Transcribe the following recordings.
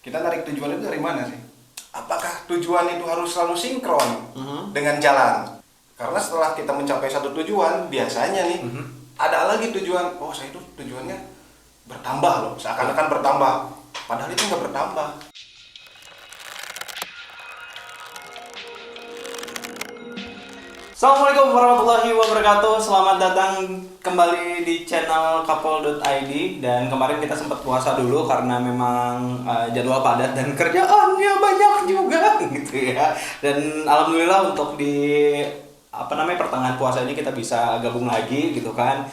Kita narik tujuan itu dari mana sih? Apakah tujuan itu harus selalu sinkron dengan jalan? Karena setelah kita mencapai satu tujuan, biasanya nih ada lagi tujuan. Oh, saya itu tujuannya bertambah loh, seakan-akan bertambah. Padahal itu nggak bertambah. Assalamualaikum warahmatullahi wabarakatuh. Selamat datang kembali di channel couple.id. Dan kemarin kita sempat puasa dulu karena memang jadwal padat dan kerjaannya banyak juga gitu ya. Dan alhamdulillah untuk di pertengahan puasa ini kita bisa gabung lagi gitu kan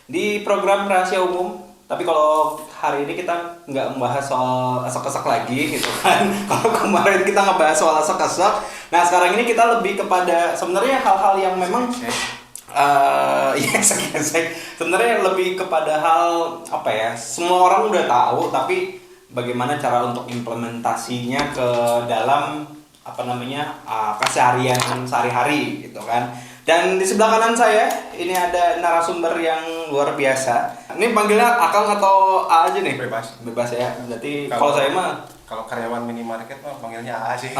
di program Rahasia Umum. Tapi kalau hari ini kita nggak membahas soal esek-esek lagi gitu kan. Kalau kemarin kita ngebahas soal esek-esek, nah sekarang ini kita lebih kepada sebenarnya hal-hal yang memang sebenarnya lebih kepada hal semua orang udah tahu, tapi bagaimana cara untuk implementasinya ke dalam keseharian sehari-hari gitu kan. Dan di sebelah kanan saya ini ada narasumber yang luar biasa. Ini panggilnya Akang atau A aja nih? Bebas ya. Berarti kalau saya mah kalau karyawan minimarket mah panggilnya A sih.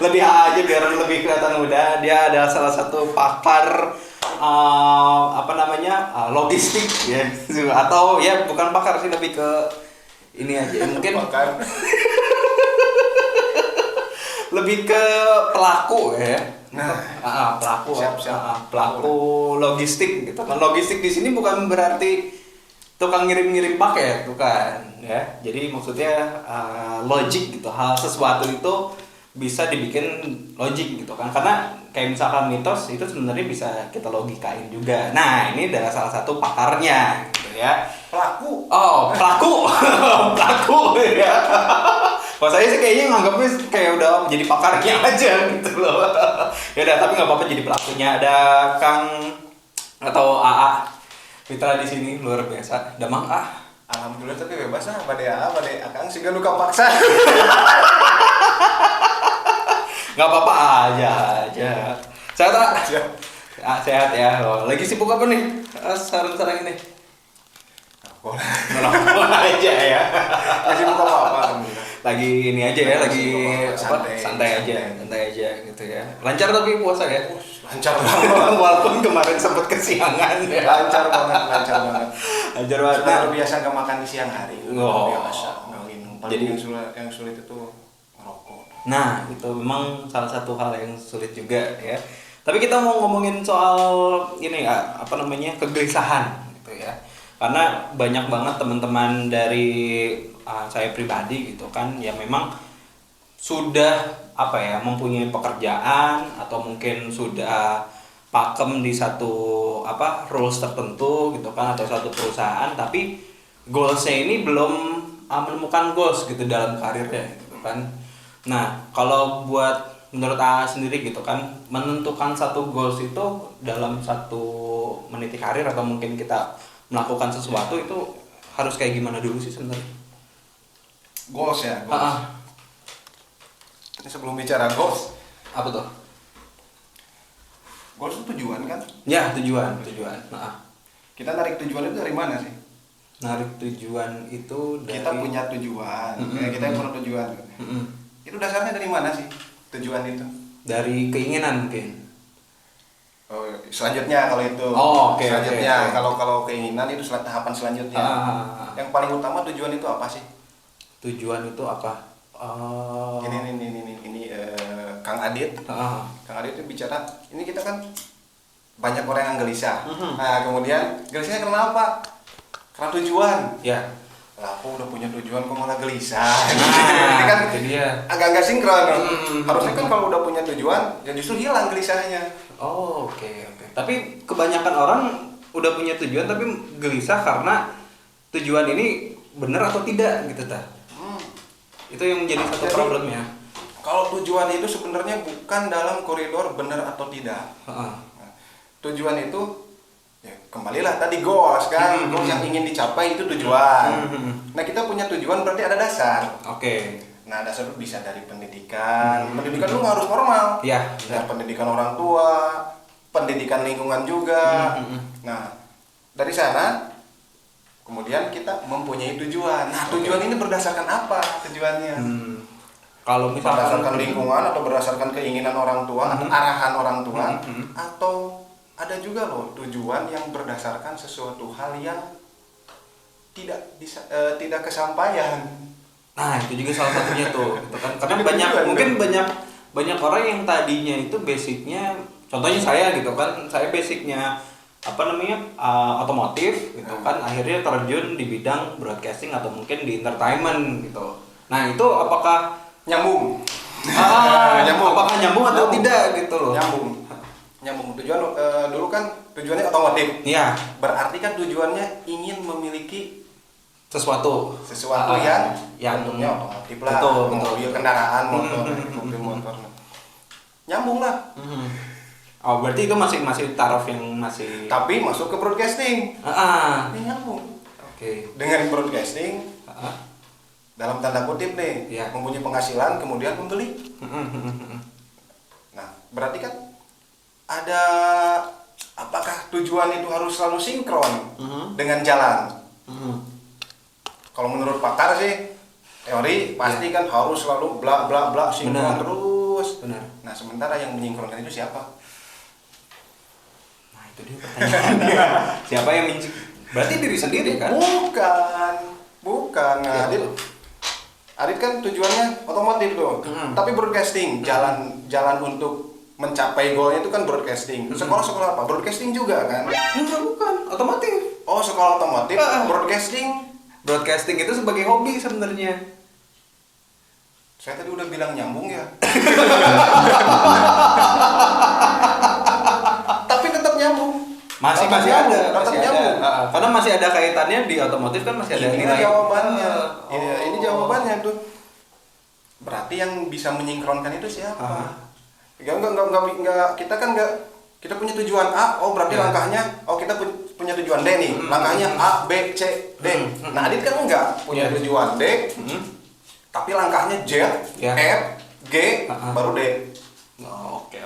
Lebih A aja biar lebih kelihatan muda. Dia adalah salah satu pakar logistik ya. Atau ya bukan pakar sih, lebih ke ini aja. Mungkin pakar. Lebih ke pelaku ya. Pelaku. Siap. Pelaku logistik gitu kan. Logistik di sini bukan berarti tukang ngirim-ngirim paket, bukan ya. Jadi maksudnya logik gitu. Hal sesuatu itu bisa dibikin logik gitu kan. Karena kayak misalkan mitos itu sebenarnya bisa kita logikain juga. Nah, ini adalah salah satu pakarnya gitu ya. Pelaku. Oh, pelaku. Pelaku ya. Kalau saya sih kayaknya nganggapnya kayak udah jadi pakarnya aja gitu loh. Ya udah, tapi nggak apa-apa jadi pelakunya. Ada Kang atau AA Fitra di sini luar biasa. Damang Alhamdulillah, tapi bebas badai Akang sih gak luka paksa. Nggak apa-apa aja. Sehat tak? Sehat ya. Lagi sibuk apa nih sekarang ini? Ngerokok aja ya. Masih buka apa-apa alhamdulillah. Lagi ini aja ya, lagi santai aja gitu ya. Lancar tapi puasa ya. Lancar banget. Walaupun kemarin sempat kesiangan ya. Lancar banget. Lancar banget. Nah, biasa nggak makan di siang hari. Biasa. Jadi yang sulit itu ngerokok. Nah, itu memang salah satu hal yang sulit juga ya. Tapi kita mau ngomongin soal ini kegelisahan gitu ya. Karena banyak banget teman-teman dari saya pribadi gitu kan yang memang sudah mempunyai pekerjaan atau mungkin sudah pakem di satu rules tertentu gitu kan, atau satu perusahaan, tapi goalsnya ini belum menemukan goals gitu dalam karirnya gitu kan. Nah, kalau buat menurut sendiri gitu kan, menentukan satu goals itu dalam satu meniti karir atau mungkin kita melakukan sesuatu itu harus kayak gimana dulu sih sebenarnya? Goals ya, goals. Ini sebelum bicara goals, Apa tuh? goals itu tujuan kan? Ya, tujuan. Kita narik tujuan itu dari mana sih? Narik tujuan itu dari Kita punya tujuan, kita punya tujuan. Itu dasarnya dari mana sih tujuan itu? dari keinginan mungkin. Oh, selanjutnya kalau itu. Oke. Kalau keinginan itu tahapan selanjutnya. Yang paling utama tujuan itu apa sih? Tujuan itu apa? Ini Kang Adit. Kang Adit itu bicara, ini kita kan banyak orang yang gelisah. Nah, kemudian gelisahnya karena apa? Karena tujuan. Ya. Lah, aku udah punya tujuan kok malah gelisah. Nah, ini kan itu dia. agak sinkron. Harusnya kan kalau udah punya tujuan, ya justru hilang gelisahnya. Oh, oke. Tapi kebanyakan orang udah punya tujuan tapi gelisah karena tujuan ini benar atau tidak gitu ta. Itu yang menjadi satu problemnya. Kalau tujuan itu sebenarnya bukan dalam koridor benar atau tidak. Nah, tujuan itu ya kembalilah tadi goals kan, goals yang ingin dicapai itu tujuan. Nah, kita punya tujuan berarti ada dasar. Oke. Nah, dasar itu bisa dari pendidikan. Pendidikan lu harus formal. Iya. Dari pendidikan orang tua, pendidikan lingkungan juga. Nah, dari sana kemudian kita mempunyai tujuan. Nah, tujuan ini berdasarkan apa tujuannya? Kalau misalkan Berdasarkan lingkungan atau berdasarkan keinginan orang tua atau arahan orang tua, atau ada juga loh tujuan yang berdasarkan sesuatu hal yang tidak kesampaian. Nah, itu juga salah satunya tuh, gitu kan. Karena Itu banyak juga, mungkin banyak orang yang tadinya itu basicnya, contohnya saya gitu kan, saya basicnya otomotif gitu kan, akhirnya terjun di bidang broadcasting atau mungkin di entertainment gitu. Nah, itu apakah Nyambung. nyambung. Apakah nyambung atau tidak gitu loh? Nyambung. Tujuan dulu kan tujuannya otomotif. Iya. Berarti kan tujuannya ingin memiliki Sesuatu yang bentuknya otomotif lah. Betul. Mobil kendaraan mobil motor. Nyambung lah. Oh, berarti itu masih taraf yang masih. Tapi masuk ke broadcasting. Ini nyambung. Oke. Dengan broadcasting dalam tanda kutip nih, Iya. mempunyai penghasilan kemudian membeli. Nah, berarti kan ada, apakah tujuan itu harus selalu sinkron dengan jalan? Kalau menurut pakar sih, teori pasti kan harus selalu bla bla bla sinkron terus. Benar. Nah, sementara yang menyinkronkan itu siapa? Nah, itu dia pertanyaannya. Siapa yang berarti diri sendiri kan? Bukan. Nah, Adit kan tujuannya otomotif tuh, tapi broadcasting, jalan untuk mencapai goalnya itu kan broadcasting. Sekolah apa? Broadcasting juga kan? Enggak, bukan, otomotif. Oh, sekolah otomotif, broadcasting. Broadcasting itu sebagai hobi sebenarnya. Saya tadi udah bilang nyambung ya. Tapi tetap nyambung. Masih Tetap ada. nyambung. Karena masih ada kaitannya di otomotif kan masih ada Ini nilai. jawabannya. Ini jawabannya tuh. Berarti yang bisa menyinkronkan itu siapa? Enggak, kita kan enggak, kita punya tujuan A, oh berarti langkahnya, oh kita punya tujuan D nih, langkahnya A, B, C, D. Nah, Adit kan enggak punya tujuan D, tapi langkahnya Z, F, G, baru D. Oke.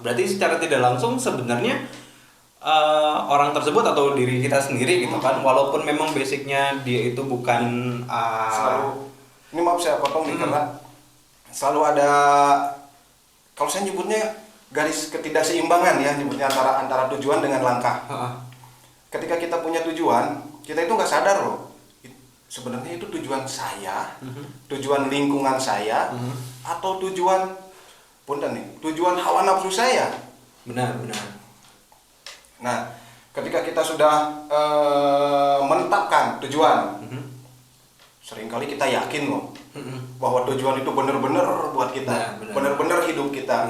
Berarti secara tidak langsung sebenarnya orang tersebut atau diri kita sendiri gitu kan, walaupun memang basicnya dia itu bukan selalu, ini maaf saya potong nih karena selalu ada, kalau saya nyebutnya garis ketidakseimbangan ya, nyebutnya antara tujuan dengan langkah. Ketika kita punya tujuan, kita itu nggak sadar loh, sebenarnya itu tujuan saya, tujuan lingkungan saya, atau tujuan tujuan hawa nafsu saya. Benar. Nah, ketika kita sudah menetapkan tujuan, seringkali kita yakin loh bahwa tujuan itu benar-benar buat kita, benar-benar hidup kita.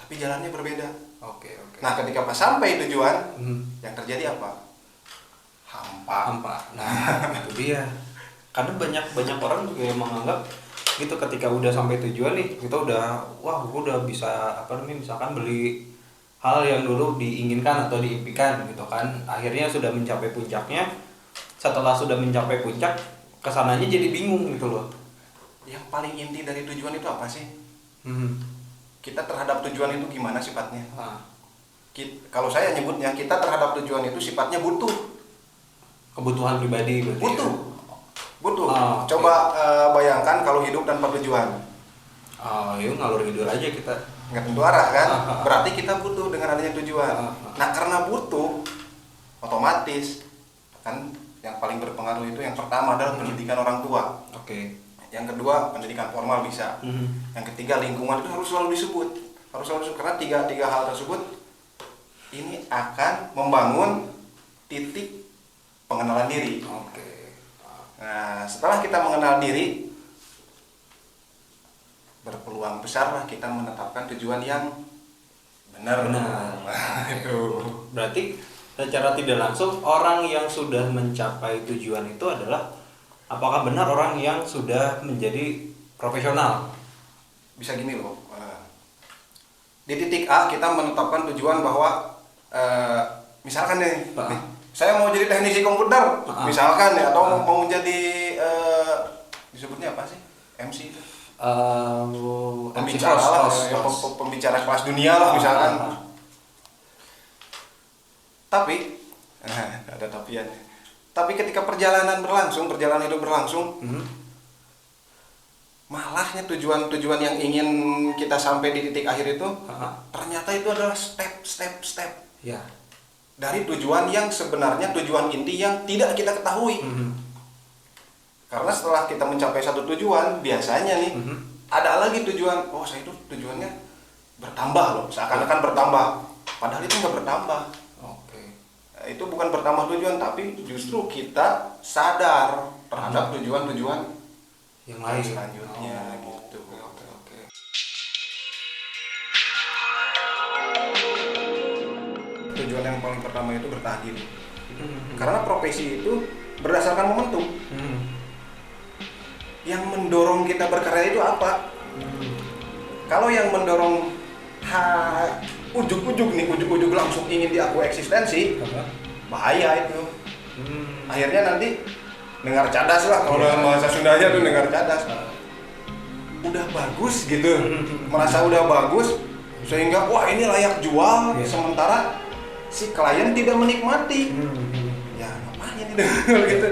Tapi jalannya berbeda. Oke. Nah, ketika pas sampai tujuan, yang terjadi apa? Hampa. Nah, itu dia. Karena banyak orang juga yang menganggap gitu, ketika udah sampai tujuan nih, kita udah gue udah bisa misalkan beli hal yang dulu diinginkan atau diimpikan gitu kan. Akhirnya sudah mencapai puncaknya. Setelah sudah mencapai puncak, kesananya jadi bingung gitu loh. Yang paling inti dari tujuan itu apa sih? Kita terhadap tujuan itu gimana sifatnya? Kalau saya nyebutnya, kita terhadap tujuan itu sifatnya butuh. Kebutuhan pribadi berarti. Butuh. Coba bayangkan kalau hidup tanpa tujuan. Yuk ngalur ngidul aja kita. Nggak tentu arah kan? Berarti kita butuh dengan adanya tujuan. Nah, karena butuh, otomatis kan yang paling berpengaruh itu yang pertama adalah pendidikan orang tua. Oke. Yang kedua, pendidikan formal bisa. Yang ketiga, lingkungan itu harus selalu disebut. Karena tiga hal tersebut ini akan membangun titik pengenalan diri. Oke. Nah, setelah kita mengenal diri, berpeluang besar lah kita menetapkan tujuan yang benar. Itu. Berarti secara tidak langsung orang yang sudah mencapai tujuan itu adalah, apakah benar orang yang sudah menjadi profesional? Bisa gini loh, di titik A kita menetapkan tujuan bahwa misalkan nih, saya mau jadi teknisi komputer, misalkan ya, atau mau jadi disebutnya apa sih, MC itu? Pembicara lah, pembicara kelas dunia lah misalkan. Tapi ada tapian. Tapi ketika perjalanan hidup berlangsung, malahnya tujuan yang ingin kita sampai di titik akhir itu, ternyata itu adalah step. Ya. Dari tujuan yang sebenarnya tujuan inti yang tidak kita ketahui. Karena setelah kita mencapai satu tujuan, biasanya nih ada lagi tujuan. Oh, saya itu tujuannya bertambah loh, seakan-akan bertambah. Padahal itu nggak bertambah. Itu bukan bertambah tujuan, tapi justru kita sadar terhadap tujuan-tujuan yang lain selanjutnya gitu. Oke. Tujuan yang paling pertama itu bertahan hidup. Karena profesi itu berdasarkan momentum. Yang mendorong kita berkarya itu apa? Kalau yang mendorong ujuk-ujuk langsung ingin diakui eksistensi, bahaya itu. Akhirnya nanti dengar cadas lah, kalau dalam bahasa Sundanya tuh dengar cadas. Udah bagus gitu, merasa udah bagus, sehingga wah ini layak jual, sementara si klien tidak menikmati. Ya ngapain itu gitu.